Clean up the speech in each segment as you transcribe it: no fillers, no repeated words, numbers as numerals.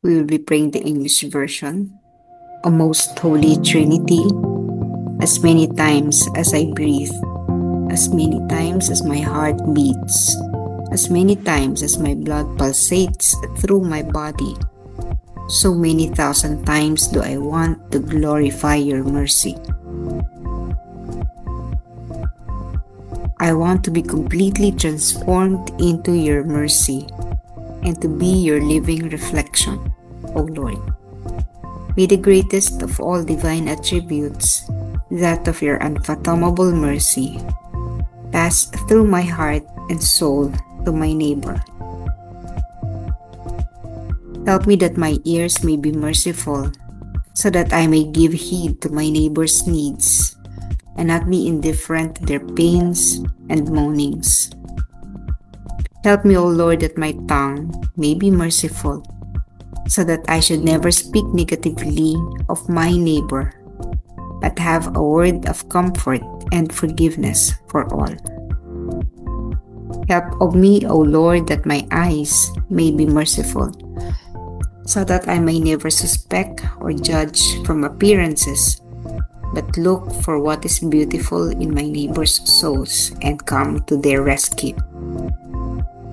We will be praying the English version. O most holy Trinity, as many times as I breathe, as many times as my heart beats, as many times as my blood pulsates through my body, so many thousand times do I want to glorify your mercy. I want to be completely transformed into your mercy and to be your living reflection, O Lord. May the greatest of all divine attributes, that of your unfathomable mercy, pass through my heart and soul to my neighbor. Help me that my ears may be merciful, so that I may give heed to my neighbor's needs and not be indifferent to their pains and moanings. Help me, O Lord, that my tongue may be merciful, so that I should never speak negatively of my neighbor, but have a word of comfort and forgiveness for all. Help of me, O Lord, that my eyes may be merciful, so that I may never suspect or judge from appearances, but look for what is beautiful in my neighbor's souls and come to their rescue.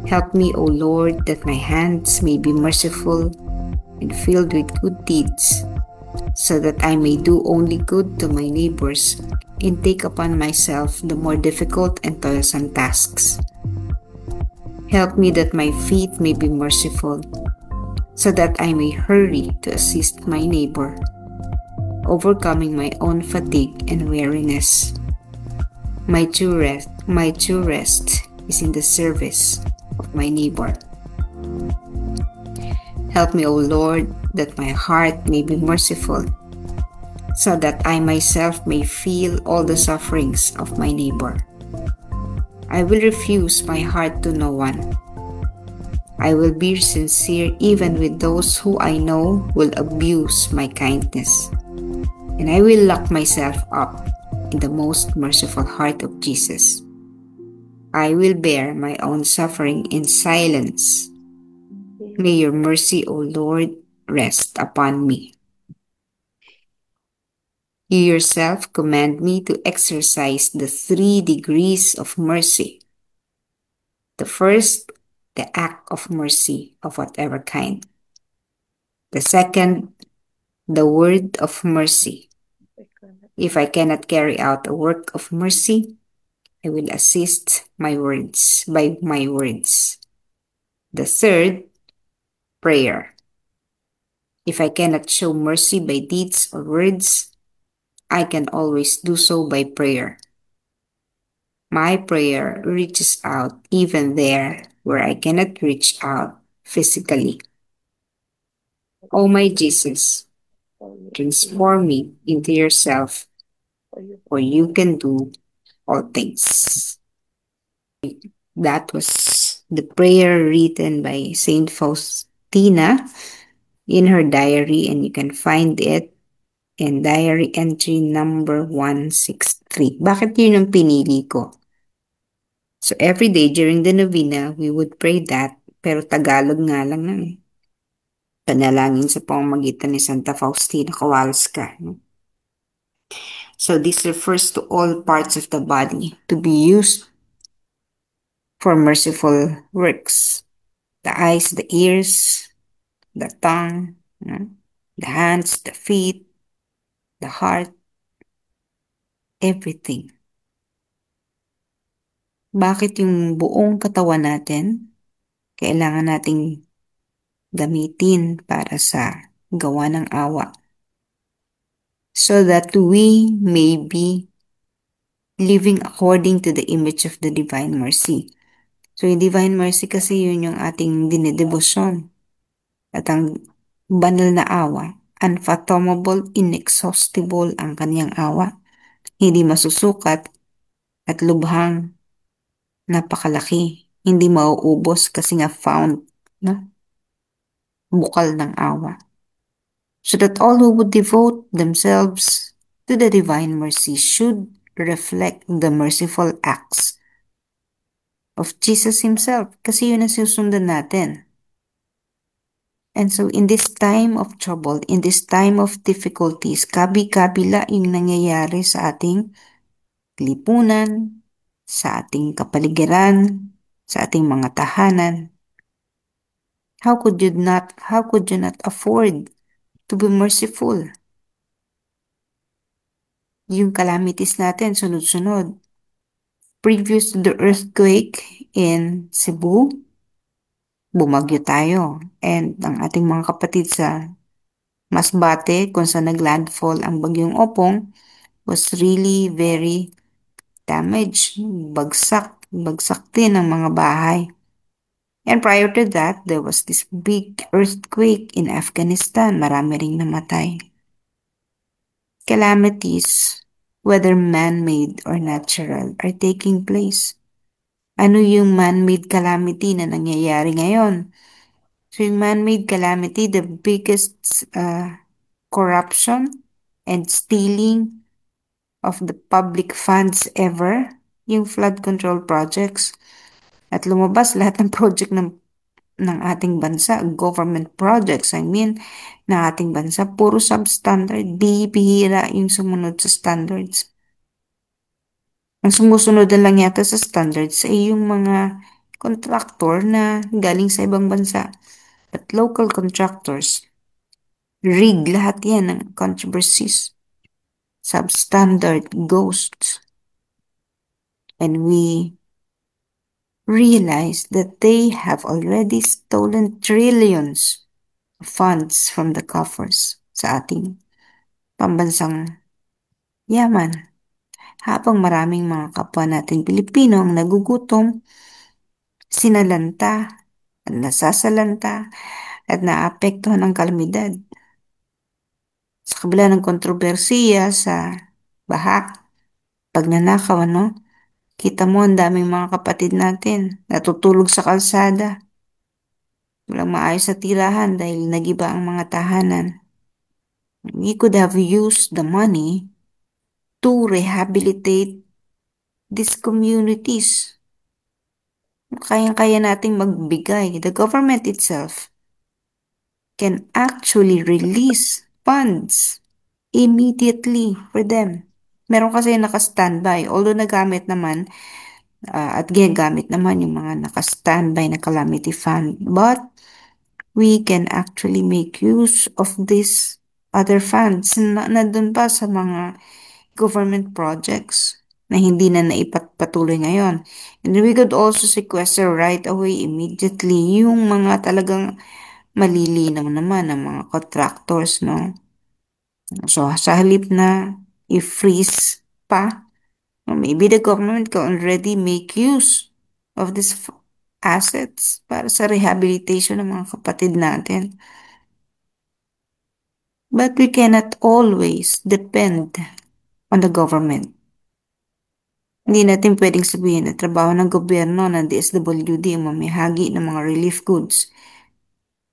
Help me, O Lord, that my hands may be merciful and filled with good deeds, so that I may do only good to my neighbors and take upon myself the more difficult and toilsome tasks. Help me that my feet may be merciful, so that I may hurry to assist my neighbor, overcoming my own fatigue and weariness. My true rest is in the service of my neighbor. Help me, O Lord, that my heart may be merciful, so that I myself may feel all the sufferings of my neighbor. I will refuse my heart to no one. I will be sincere even with those who I know will abuse my kindness, and I will lock myself up in the most merciful heart of Jesus. I will bear my own suffering in silence. May your mercy, O Lord, rest upon me. You yourself command me to exercise the 3 degrees of mercy. The first, the act of mercy of whatever kind. The second, the word of mercy. If I cannot carry out a work of mercy, I will assist my words by my words. The third, prayer. If I cannot show mercy by deeds or words, I can always do so by prayer. My prayer reaches out even there where I cannot reach out physically. Oh my Jesus, transform me into yourself, for you can do all things. That was the prayer written by Saint Faustina in her diary, and you can find it in diary entry number 163. Bakit yun ang pinili ko? So every day during the novena, we would pray that, pero Tagalog nga lang na eh. Panalangin sa pamamagitan ni Santa Faustina Kowalska. So this refers to all parts of the body to be used for merciful works. The eyes, the ears, the tongue, the hands, the feet, the heart, everything. Bakit yung buong katawan natin kailangan nating gamitin para sa gawa ng awa? So that we may be living according to the image of the Divine Mercy. So yung Divine Mercy kasi yun yung ating dinedebosyon. At ang banal na awa, unfathomable, inexhaustible ang kanyang awa. Hindi masusukat at lubhang napakalaki. Hindi mauubos kasi nga found, no? Bukal ng awa. So that all who would devote themselves to the Divine Mercy should reflect the merciful acts of Jesus Himself. Kasi yun ang susundan natin. And so in this time of trouble, in this time of difficulties, kabi-kabila yung nangyayari sa ating lipunan, sa ating kapaligiran, sa ating mga tahanan. How could you not afford to be merciful? Yung calamities natin, sunod-sunod. Previous to the earthquake in Cebu, bumagyo tayo. And ang ating mga kapatid sa Masbate, kung saan naglandfall ang bagyong Opong, was really very damaged. Bagsak din ang mga bahay. And prior to that, there was this big earthquake in Afghanistan. Marami ring namatay. Calamities, whether man-made or natural, are taking place. Ano yung man-made calamity na nangyayari ngayon? So yung man-made calamity, the biggest corruption and stealing of the public funds ever, yung flood control projects. At lumabas lahat ng project ng ating bansa, government projects, ng ating bansa, puro substandard, bihira yung sumunod sa standards. Ang sumusunod na lang yata sa standards ay yung mga contractor na galing sa ibang bansa. But local contractors, rig lahat yan ng controversies. Substandard, ghosts. And we realize that they have already stolen trillions of funds from the coffers sa ating pambansang yaman. Habang maraming mga kapwa natin Pilipino ang nagugutom, sinalanta, at nasasalanta, at naapektuhan ng kalamidad. Sa kabila ng kontrobersiya sa baha, pagnanakaw, kita mo ang daming mga kapatid natin natutulog sa kalsada. Walang maayos sa tirahan dahil nagiba ang mga tahanan. We could have used the money to rehabilitate these communities. Kayang-kaya nating magbigay. The government itself can actually release funds immediately for them. Meron kasi naka-standby. Although nagamit naman at ginagamit naman yung mga naka-standby na calamity fund. But we can actually make use of these other funds na dun pa sa mga government projects na hindi na naipatuloy ngayon. And we could also sequester right away immediately yung mga talagang malilinaw naman ng mga contractors, no? So, sa halip na i-freeze pa, maybe the government can already make use of these assets para sa rehabilitation ng mga kapatid natin. But we cannot always depend on the government. Hindi natin pwedeng sabihin na trabaho ng gobyerno ng DSWD ang mamahagi ng mga relief goods.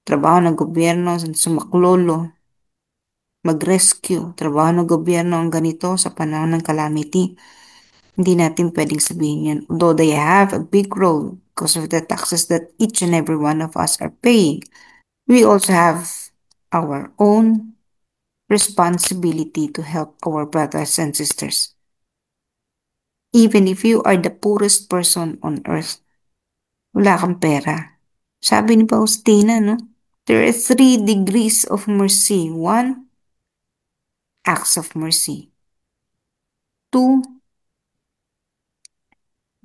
Trabaho ng gobyerno sumaklolo, mag-rescue. Trabaho ng gobyerno ang ganito sa panahon ng calamity. Hindi natin pwedeng sabihin yan. Although they have a big role because of the taxes that each and every one of us are paying. We also have our own responsibility to help our brothers and sisters. Even if you are the poorest person on earth, wala kang pera. Sabi ni Faustina, no? There are 3 degrees of mercy. 1, acts of mercy. 2,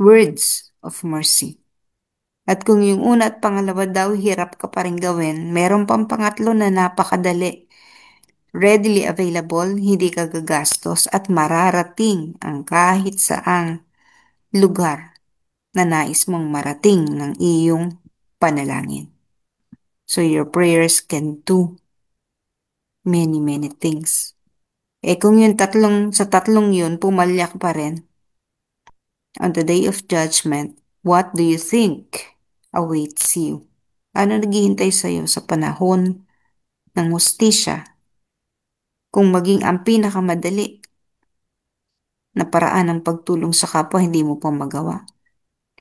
words of mercy. At kung yung una at pangalawa daw hirap ka pa rin gawin, meron pang pangatlo na napakadali. Readily available, hindi ka gagastos at mararating ang kahit saang lugar na nais mong marating ng iyong panalangin. So your prayers can do many, many things. Kung yung sa tatlong yun, pumalyak pa rin, on the day of judgment, what do you think awaits you? Ano naghihintay sa'yo sa panahon ng hustisya? Kung maging ang pinakamadali na paraan ng pagtulong sa kapwa, hindi mo pa magawa.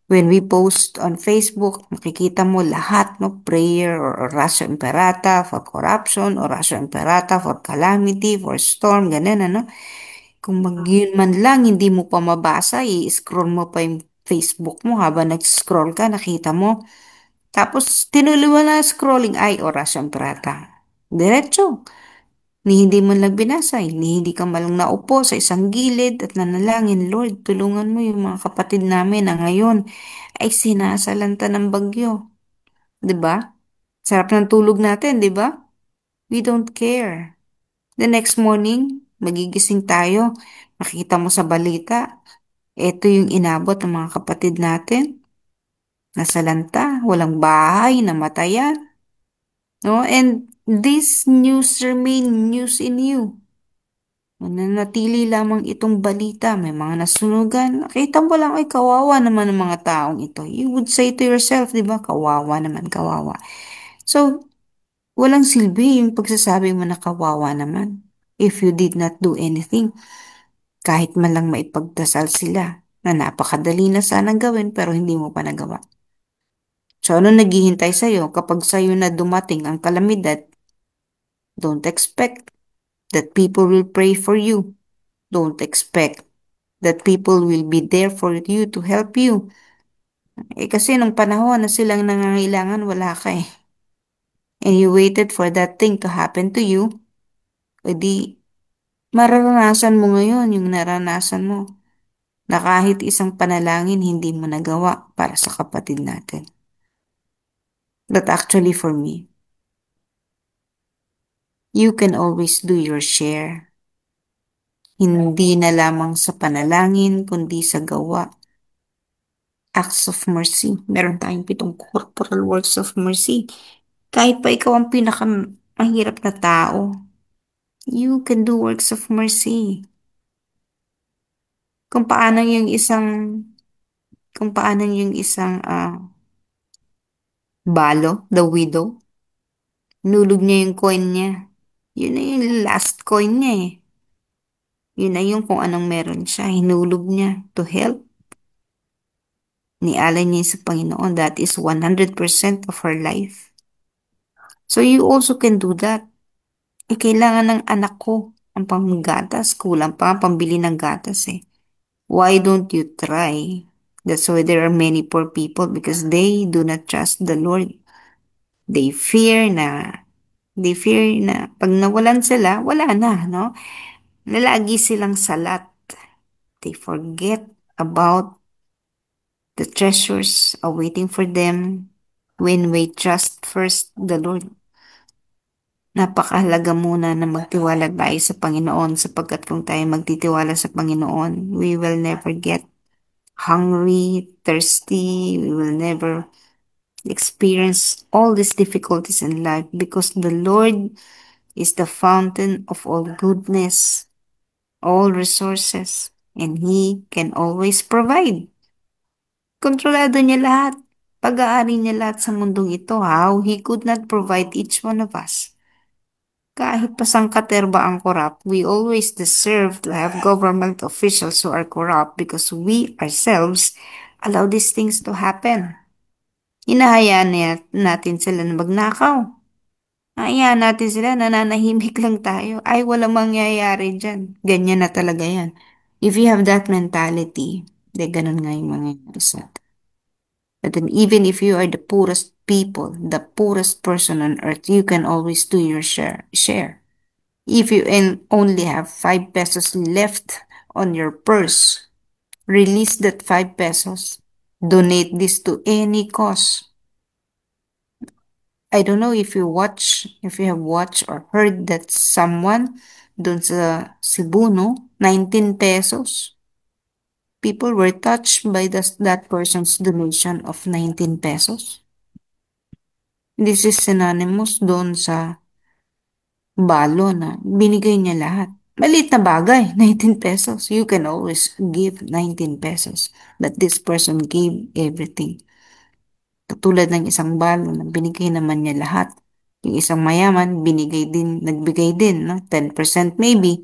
When we post on Facebook, makikita mo lahat, no? Prayer or Oratio Imperata for corruption, Oratio Imperata for calamity, for storm, ganun, ano? Kung yun man lang, hindi mo pa mabasa, i-scroll mo pa yung Facebook mo habang nag-scroll ka, nakita mo. Tapos, tinuloy mo na scrolling, ay, Oratio Imperata. Diretso. Ni hindi mo lang binasa, ni hindi ka malang naupo sa isang gilid at nanalangin, Lord, tulungan mo yung mga kapatid namin na ngayon ay sinasalanta ng bagyo. 'Di ba? Sarap ng tulog natin, 'di ba? We don't care. The next morning, magigising tayo. Makita mo sa balita, ito yung inabot ng mga kapatid natin. Nasalanta, walang bahay, namatayan. No? And this news remain news in you. Mananatili lamang itong balita, may mga nasunugan. Nakita mo lang, ay kawawa naman ng mga taong ito. You would say to yourself, di ba? Kawawa naman, kawawa. So, walang silbi yung pagsasabi mo na kawawa naman. If you did not do anything, kahit man lang maipagdasal sila na napakadali na sanang gawin pero hindi mo pa nagawa. So, ano naghihintay sa'yo kapag sa'yo na dumating ang kalamidad? Don't expect that people will pray for you. Don't expect that people will be there for you to help you. Kasi nung panahon na silang nangangailangan, wala ka eh. And you waited for that thing to happen to you, edi mararanasan mo ngayon yung naranasan mo na kahit isang panalangin hindi mo nagawa para sa kapatid natin. But actually for me, you can always do your share. Hindi na lamang sa panalangin, kundi sa gawa. Acts of mercy. Meron tayong 7 corporal works of mercy. Kahit pa ikaw ang pinakamahirap na tao, you can do works of mercy. Kung paano yung isang, kung paano yung isang balo, the widow, nulog niya yung coin niya. Yun na yung last coin niya eh. Yun na yung kung anong meron siya. Hinulog niya to help. Nialay niya sa Panginoon. That is 100% of her life. So you also can do that. Kailangan ng anak ko ang panggatas. Kulang pa ang pambili ng gatas eh. Why don't you try? That's why there are many poor people because they do not trust the Lord. They fear na, they fear na pag nawalan sila, wala na, no? Nalagi silang salat. They forget about the treasures awaiting for them when we trust first the Lord. Napakahalaga muna na magtiwala tayo sa Panginoon sapagkat kung tayo magtitiwala sa Panginoon, we will never get hungry, thirsty, we will never experience all these difficulties in life because the Lord is the fountain of all goodness, all resources, and He can always provide. Kontrolado niya lahat. Pag-aari niya lahat sa mundong ito. How He could not provide each one of us. Kahit pa sangkaterba ang corrupt, we always deserve to have government officials who are corrupt because we ourselves allow these things to happen. Hinahayaan natin sila na magnakaw. Hayaan natin sila, nananahimik lang tayo. Ay, walang mangyayari dyan. Ganyan na talaga yan. If you have that mentality, de ganun nga yung mangyayari sa atin. But then even if you are the poorest people, the poorest person on earth, you can always do your share. If you only have 5 pesos left on your purse, release that 5 pesos. Donate this to any cause. I don't know if you have watched or heard that someone dun sa Cebu, no? 19 pesos. People were touched by that person's donation of 19 pesos. This is synonymous doon sa balo na binigay niya lahat. Maliit na bagay, 19 pesos. You can always give 19 pesos. But this person gave everything. Katulad ng isang balo na binigay naman niya lahat. Yung isang mayaman, nagbigay din, no? 10% maybe.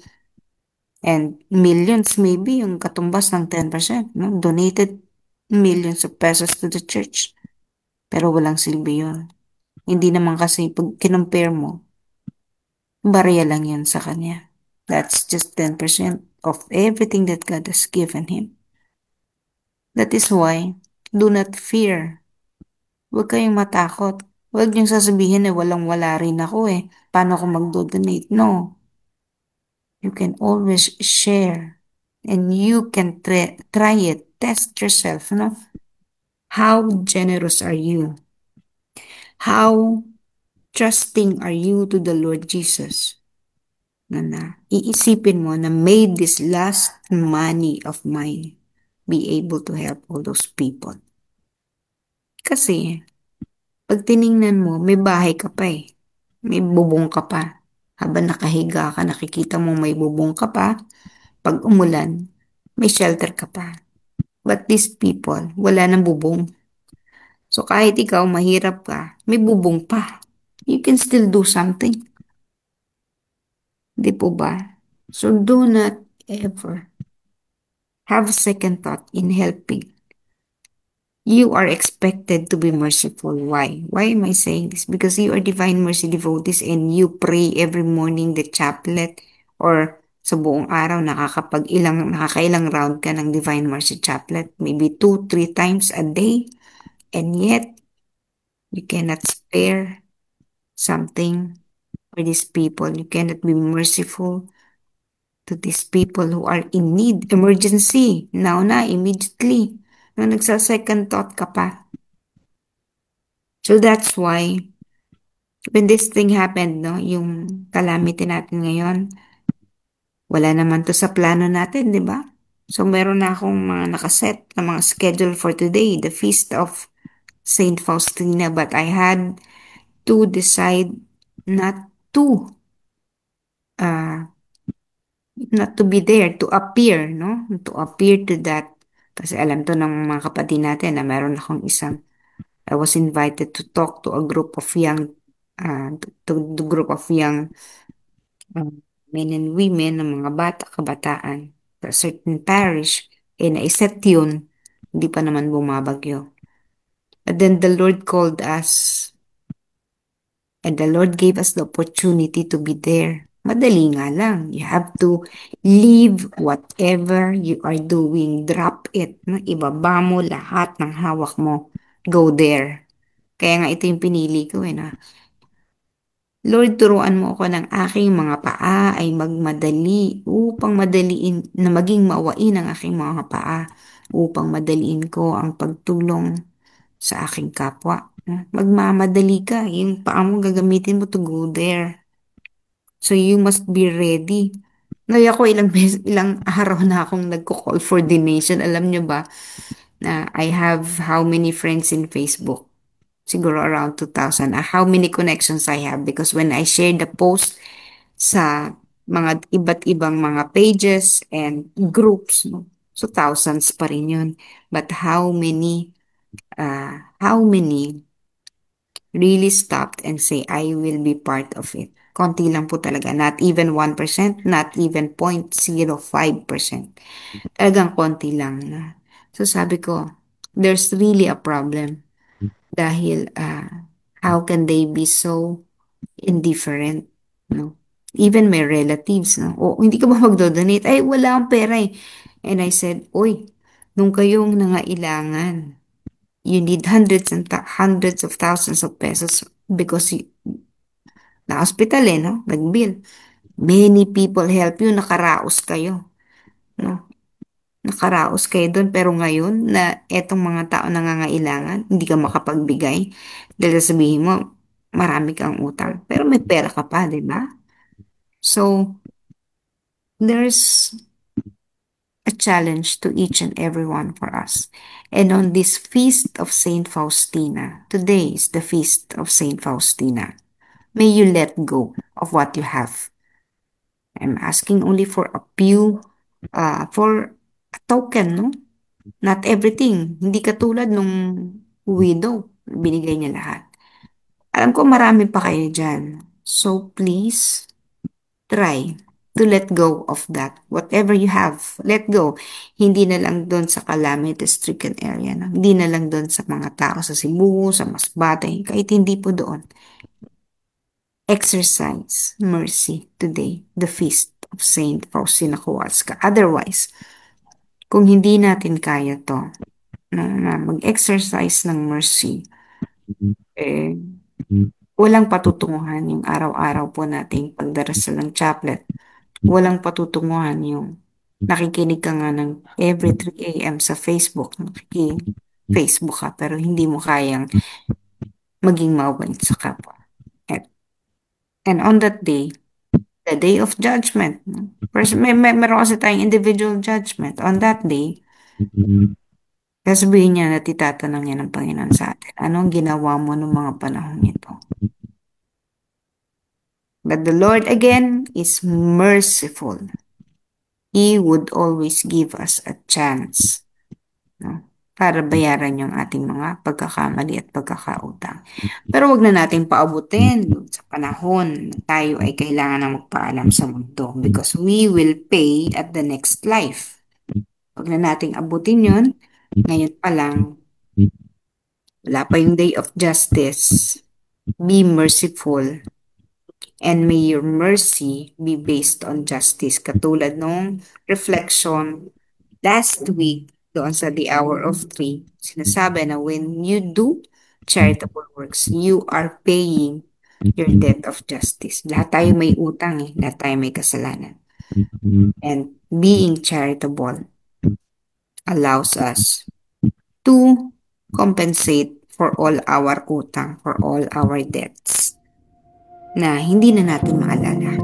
And millions maybe yung katumbas ng 10%, no? Donated millions of pesos to the church. Pero walang silbi yun. Hindi naman kasi pag kinumpare mo, barya lang yun sa kanya. That's just 10% of everything that God has given him. That is why, do not fear. Huwag kayong matakot. Huwag niyong sasabihin na walang-wala rin ako eh. Paano ako magdo-donate? No. You can always share. And you can try it. Test yourself. No? How generous are you? How trusting are you to the Lord Jesus? Na iisipin mo na may this last money of mine be able to help all those people. Kasi, pag tiningnan mo, may bahay ka pa eh. May bubong ka pa. Habang nakahiga ka, nakikita mo may bubong ka pa. Pag umulan, may shelter ka pa. But these people, wala nang bubong. So kahit ikaw mahirap ka, may bubong pa. You can still do something. Di po ba? So do not ever have second thought in helping. You are expected to be merciful. Why? Why am I saying this? Because you are Divine Mercy devotees and you pray every morning the chaplet or sa buong araw nakakailang round ka ng Divine Mercy chaplet. Maybe 2, 3 times a day. And yet, you cannot spare something for these people. You cannot be merciful to these people who are in need. Emergency. Now na, immediately. Na nagsa-second thought ka pa. So that's why, when this thing happened, no, yung calamity natin ngayon, wala naman to sa plano natin, di ba? So meron na akong mga nakaset na mga schedule for today, the Feast of Saint Faustina, but I had to decide not to, uh, not to be there, to appear, no? To appear to that. Kasi alam to ng mga kapatid natin na meron akong isang, I was invited to talk to a group of young, to the group of young men and women, ng mga bata, kabataan, sa certain parish, naiset yun, hindi pa naman bumabagyo. But then the Lord called us, and the Lord gave us the opportunity to be there. Madali nga lang. You have to leave whatever you are doing. Drop it. No? Ibaba mo lahat ng hawak mo. Go there. Kaya nga ito yung pinili ko na Lord, turuan mo ako ng aking mga paa ay magmadali upang madaliin na maging mawain ang aking mga paa upang madaliin ko ang pagtulong sa aking kapwa. Magmamadali ka. Yung paa mo gagamitin mo to go there. So you must be ready. Ngayon ako ilang araw na akong nagko-call for donation. Alam niyo ba na I have how many friends in Facebook? Siguro around 2,000. How many connections I have because when I share the post sa mga iba't ibang mga pages and groups, no? So thousands pa rin yun. But how many really stopped and say, I will be part of it? Konti lang po talaga. Not even 1%, not even 0.05%. Talagang konti lang. So sabi ko, there's really a problem. Dahil, how can they be so indifferent, no? Even my relatives, no? O, hindi ka ba magdodonate? Ay, wala akong pera eh. And I said, Uy, nung kayong nangailangan, you need hundreds and hundreds of thousands of pesos because na hospital no? Nag-bill. Many people help you, nakaraos kayo, no? Nakaraos kayo doon, pero ngayon na etong mga tao nangangailangan, hindi ka makapagbigay dahil sabihin mo, marami kang utang. Pero may pera ka pa, di ba? So, there's a challenge to each and every one for us. And on this feast of Saint Faustina, today is the feast of Saint Faustina. May you let go of what you have. I'm asking only for a few, for a token, no? Not everything. Hindi katulad nung widow. Binigay niya lahat. Alam ko marami pa kayo dyan. So please, try. to let go of that. Whatever you have, let go. Hindi na lang doon sa calamity-stricken area. No? Hindi na lang doon sa mga tao sa Cebu, sa Masbate, kahit hindi po doon. Exercise mercy today, the feast of Saint Faustina Kowalska. Otherwise, kung hindi natin kaya to, na mag-exercise ng mercy, eh, walang patutunguhan yung araw-araw po nating pagdarasal ng chaplet. Walang patutunguhan yung nakikinig ka nga ng every 3 a.m. sa Facebook. Facebook ka pero hindi mo kayang maging mawait sa kapwa. And, and on that day, the day of judgment, no? Meron kasi tayong individual judgment. On that day, sasabihin niya at itatanong niya ng Panginoon sa atin, anong ginawa mo noong mga panahon ito? But the Lord again is merciful. He would always give us a chance, no? Para bayaran yung ating mga pagkakamali at pagkakautang. Pero wag na nating paabutin doon sa panahon na tayo ay kailangan ng magpaalam sa mundo because we will pay at the next life. Wag na nating abutin yun. Ngayon pa lang, wala pa yung day of justice. Be merciful and may your mercy be based on justice. Katulad nung reflection last week doon sa The Hour of Three, sinasabi na when you do charitable works, you are paying your debt of justice. Lahat tayo may utang eh. Lahat tayo may kasalanan. And being charitable allows us to compensate for all our utang, for all our debts na hindi na natin maalala.